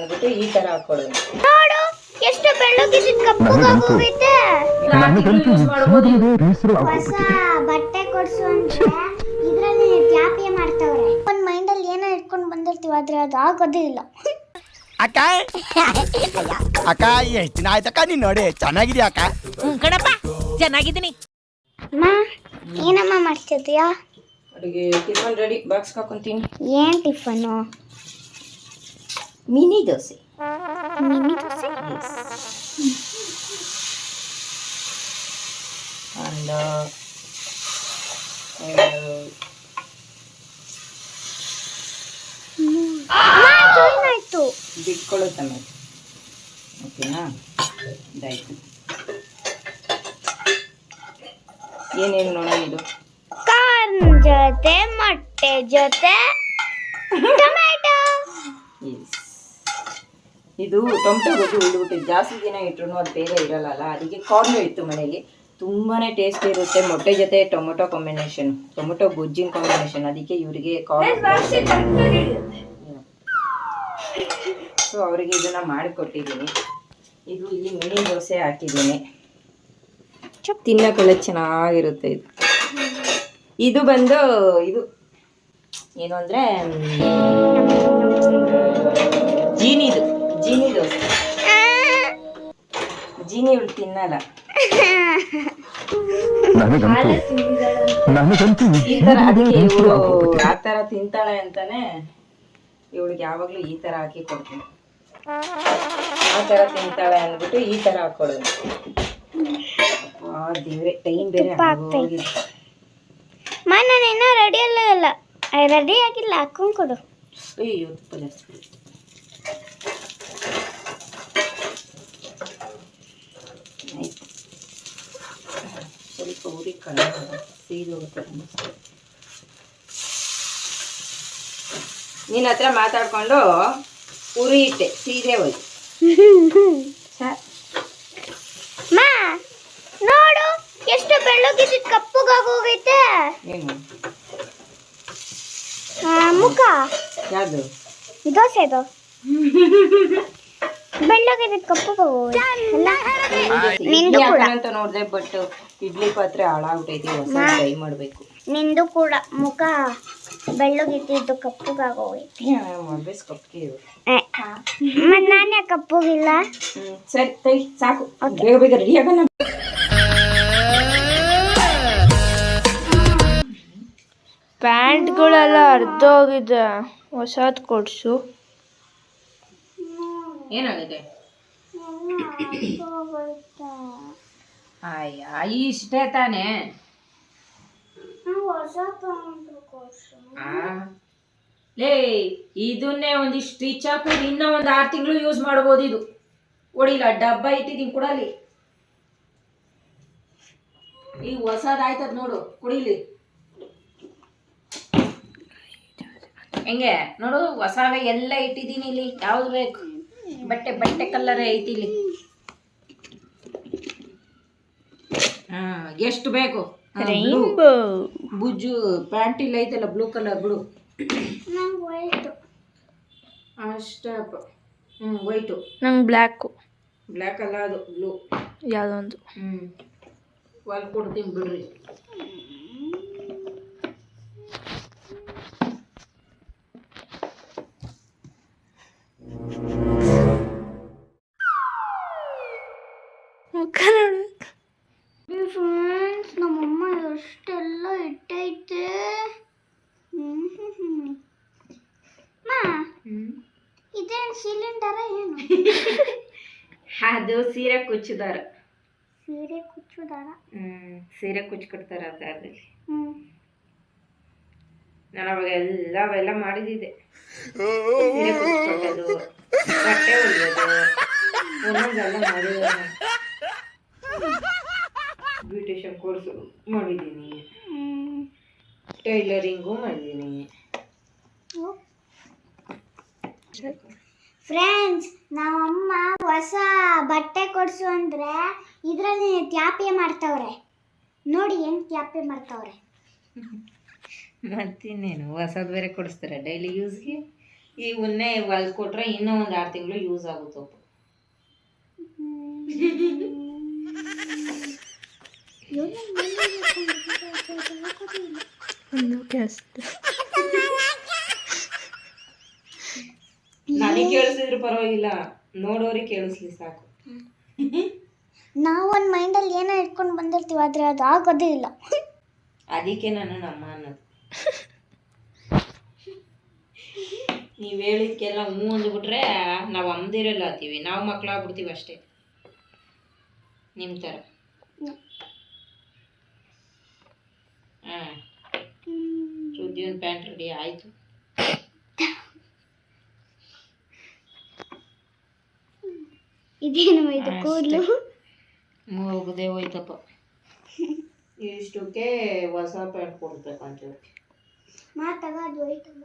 ಅಂದ್ಬಿಟ್ಟು ಈ ತರ ಹಾಕೊಳ್ಳೋದು. ನೋಡು ಎಷ್ಟು ಬೆಳ್ಳಗಿದ ಕಪ್ಪುಗಾಗೋಗೈತೆ. ಯೂಸ್ ಮಾಡ್ಬೋದು. ಹೊಸ ಬಟ್ಟೆ ಕೊಡ್ಸು ಅಂದ್ರೆ ಇದ್ರಲ್ಲಿ ತ್ಯಾಪೆ ಮಾಡ್ತಾವ್ರೆ. ಒಂದ್ ಮೈಂಡ್ ಅಲ್ಲಿ ಏನೋ ಇಟ್ಕೊಂಡು ಬಂದಿರ್ತೀವಿ ಆದ್ರೆ ಅದು ಆಗೋದೇ ಇಲ್ಲ. ಅಕ್ಕ ಅಕ್ಕ ಎಷ್ಟು ದಿನ ಆಯ್ತಕ್ಕ ನೀನ್ ನೋಡಿ ಚೆನ್ನಾಗಿದ್ಯಾ ಅಕ್ಕ? ಕಣಪ್ಪ ಚೆನ್ನಾಗಿದ್ದೀನಿ. ಅಮ್ಮ ಏನಮ್ಮ ಮಾಡ್ತಿದ್ಯಾ? ಅಡುಗೆ ಟಿಫನ್ ರೆಡಿ, ಬಾಕ್ಸ್ ಹಾಕೊಂತೀನಿ. ಏನ್ tiffin? Mini dosa. Mini dosa? And join ಆಯ್ತು. ಬಿಟ್ಕೊಳ್ಳೋ ಟೊಮೆಟೊ. ಓಕೆನಾ? ಇದಾಯ್ತು. ಏನೇನು ನೋಡೋಣ ಇದು? ಕಾರ್ನ್ ಜೊತೆ ಮೊಟ್ಟೆ ಜೊತೆ ಟೊಮ್ಯಾಟೊ. ಇದು ಟೊಮೆಟೊ ಗೊಜ್ಜು ಉಳ್ಬಿಟ್ಟು ಜಾಸ್ತಿ ದಿನ ಇಟ್ಟರು ಅದು ಬೇಗ ಇರಲ್ಲ, ಅದಕ್ಕೆ ಕಾರ್ನು ಇತ್ತು ಮನೆಯಲ್ಲಿ. ತುಂಬಾ ಟೇಸ್ಟ್ ಇರುತ್ತೆ. ಮೊಟ್ಟೆ ಜೊತೆ ಟೊಮೆಟೊ ಕಾಂಬಿನೇಷನ್, ಟೊಮೆಟೊ ಗೊಜ್ಜಿನ ಕಾಂಬಿನೇಷನ್. ಅದಕ್ಕೆ ಇವರಿಗೆ ಸೊ ಅವರಿಗೆ ಇದನ್ನು ಮಾಡಿಕೊಟ್ಟಿದ್ದೀನಿ. ಇದು ಇಲ್ಲಿ ಮಿನಿ ದೋಸೆ ಹಾಕಿದ್ದೀನಿ. ತಿನ್ನೋಕ್ಕೆಲ್ಲ ಚೆನ್ನಾಗಿರುತ್ತೆ. ಇದು ಬಂದು ಇದು ಏನು ಅಂದರೆ ಜೀನಿ ದೋಸೆ. ಜೀನಿ ಇವಳು ತಿನ್ನಲ್ಲ. ಈ ಥರ ಅದಕ್ಕೆ ಇವಳು ಆ ಥರ ತಿಂತಾಳೆ ಅಂತಾನೆ ಇವಳಿಗೆ ಯಾವಾಗಲೂ ಈ ಥರ ಹಾಕಿ ಕೊಡ್ತೀನಿ. ಆ ಥರ ತಿಂತಾಳೆ ಅಂದ್ಬಿಟ್ಟು ಈ ಥರ ಹಾಕ್ಕೊಡೋದು. ದೇವ್ರೆ ಟೈಮ್ ಬೇರೆ ಆಗೋಗಿದೆ. ನಾನು ಇನ್ನೂ ರೆಡಿ ಇಲ್ಲ, ರೆಡಿ ಆಗಿಲ್ಲ, ಹಾಕೊಂಡು ಕೊಡು. ಅಯ್ಯೋ ತುಪ್ಪ ಜಾಸ್ತಿ. ಆಯ್ತು, ಸ್ವಲ್ಪ ಉರಿ ಕಲರ್ ಸೀದೋಗುತ್ತೆ. ನಿನ್ನ ಹತ್ರ ಮಾತಾಡ್ಕೊಂಡು ಉರಿ ಇಟ್ಟೆ, ಸೀದೆ ಹೋಯ್ತು. ಮಾ ನೋಡು ಎಷ್ಟು ಬೆಳ್ಳಗಿದ ಕಪ್ಪುಗಾಗೋಗೈತೆ. ಏನು ಮುಖ ಯಾವುದು? ದೋಸೆದು ಬೆಳ್ಳಗಿದ ಕಪ್ಪುಗಾಗೋಗೈತೆ. ನಿಂದು ಕೂಡ ಅಂತ ನೋಡಿದೆ, ಬಟ್ ಇಡ್ಲಿ ಪಾತ್ರೆ ಹಾಳಾಗ್ಬಿಟ್ಟೈತಿ, ಹೊಸ ಟ್ರೈ ಮಾಡಬೇಕು. ನಿಂದು ಕೂಡ ಮುಖ ಬೆಳ್ಳಗಿದ್ದು ಕಪ್ಪುಗಾಗೋಗೈತೆ. ಆಲ್ವೇಸ್ ಕಪ್ಪಿಗೆ ಇರು. ಮತ್ತೆ ನಾನೇ ಕಪ್ಪುಗಿಲ್ಲ. ಸರಿ ತೈ ಸಾಕು, ಬೇಗ ಬೇಗ ರೆಡಿ ಆಗೋಣ. ಪ್ಯಾಂಟ್ಗಳೆಲ್ಲ ಅರ್ಧೋಗಿದೆ, ಹೊಸದು ಕೊಡ್ಸು. ಏನಾಗಿದೆ? ಅಯ್ಯ ಇಷ್ಟೇ ತಾನೇ. ಲೇ ಇದನ್ನೇ ಒಂದಿಷ್ಟು ಸ್ಟಿಚ್ ಹಾಕಿ ಇನ್ನೂ ಒಂದು 6 ತಿಂಗಳು ಯೂಸ್ ಮಾಡ್ಬೋದು. ಇದು ಹೊಡಿಲ್ಲ, ಡಬ್ಬ ಇಟ್ಟಿದ್ದೀನಿ ಕೊಡಲಿ. ಈಗ ಹೊಸದಾಯ್ತದ ನೋಡು, ಕುಡಿಲಿ. ಹೆಂಗೆ ನೋಡು, ಹೊಸವೇ ಎಲ್ಲ ಇಟ್ಟಿದ್ದೀನಿ. ಇಲ್ಲಿ ಯಾವ್ದು ಬೇಕು? ಬಟ್ಟೆ ಕಲ್ಲರೇ ಐತಿ ಇಲ್ಲಿ. ಎಷ್ಟು ಬೇಕು? ಬುಜ್ಜು ಪ್ಯಾಂಟ್ ಇಲ್ಲ ಐತಲ್ಲ, ಬ್ಲೂ ಕಲರ್ ಬಿಡು. ಅಷ್ಟಪ್ಪ. ವೈಟು. ನಂಗೆ ಬ್ಲ್ಯಾಕು. ಬ್ಲ್ಯಾಕ್ ಅಲ್ಲ, ಅದು ಬ್ಲೂ ಯಾವುದೋ ಒಂದು. ಹೊಲ್ ಕೊಡ್ತೀನಿ ಬಿಡ್ರಿ. ಮುಖ ನೋಡ್ಬೇಕು. ಫ್ರೆಂಡ್ಸ್, ನಮ್ಮಮ್ಮ ಎಷ್ಟೆಲ್ಲ ಇಟ್ಟೈತೆ. ಇದೇನು ಸಿಲಿಂಡರ ಏನು? ಅದು ಸೀರೆ ಕುಚ್ಚುದಾರ. ಸೀರೆ ಕುಚ್ಚುದಾರ? ಸೀರೆ ಕುಚ್ಕೊಡ್ತಾರ ಅದರಲ್ಲಿ. ನಾನು ಅವಾಗ ಅವೆಲ್ಲ ಮಾಡಿದ್ದೆ. ಸೀರೆ ಕುಚ್ಕೊಟ್ಟದು, ಬಟ್ಟೆ ಹೊಲಿಯೋದು, ಒಂದೊಂದೆಲ್ಲ ಮಾಡಿದ. ಬ್ಯೂಟಿಷಿಯನ್ ಕೋರ್ಸ್ ಮಾಡಿದ್ದೀನಿ, ಟೈಲರಿಂಗು ಮಾಡಿದ್ದೀನಿ. ಫ್ರೆಂಡ್ಸ್, ನಮ್ಮಮ್ಮ ಹೊಸ ಬಟ್ಟೆ ಕೊಡ್ಸು ಅಂದ್ರೆ ಇದರಲ್ಲಿ ತ್ಯಾಪೆ ಮಾಡ್ತಾವ್ರೆ. ನೋಡಿ ಏನು ತ್ಯಾಪೆ ಮಾಡ್ತಾವ್ರೆ. ಮತ್ತಿನ್ನೇನು ಹೊಸದು ಬೇರೆ ಕೊಡಿಸ್ತಾರೆ ಡೈಲಿ ಯೂಸ್ಗೆ. ಇವನ್ನೇ ಹೊಲ್ಕೊಟ್ರೆ ಇನ್ನೂ ಒಂದು 6 ತಿಂಗಳು ಯೂಸ್ ಆಗುತ್ತಪ್ಪ. ನನಗೆ ಕೇಳಿಸಿದ್ರು ಪರವಾಗಿಲ್ಲ, ನೋಡೋರಿಗೆ ಕೇಳಿಸ್ಲಿ ಸಾಕು. ನಾವೊಂದು ಮೈಂಡಲ್ಲಿ ಏನೋ ಇಟ್ಕೊಂಡು ಬಂದಿರ್ತೀವಿ ಆದರೆ ಅದು ಆಗೋದೇ ಇಲ್ಲ. ಅದಕ್ಕೆ ನಾನು ನಮ್ಮ ಅನ್ನೋದು. ನೀವು ಹೇಳಿದ್ಕೆಲ್ಲ ಹ್ಞೂ ಅಂದ್ಬಿಟ್ರೆ ನಾವು ಅಮ್ದಿರಲ್ಲ ಆತೀವಿ, ನಾವು ಮಕ್ಕಳಾಗ್ಬಿಡ್ತೀವಿ ಅಷ್ಟೇ ನಿಮ್ಮ ಥರ. ಹಾಂ, ಸುದ್ದಿಯೊಂದು ಪ್ಯಾಂಟ್ ರೆಡಿ ಆಯಿತು. ಇದೇನು ಇದು ಕೂದಲು ಮುಗ್ದೇ ಹೋಯ್ತಪ್ಪ. ಇಷ್ಟಕ್ಕೆ ಹೊಸ ಪ್ಯಾಂಟ್ ಕೊಡ್ಬೇಕಂತ ಮಾತಾಗ ಅದು ಹೋಯ್ತಲ್ಲ.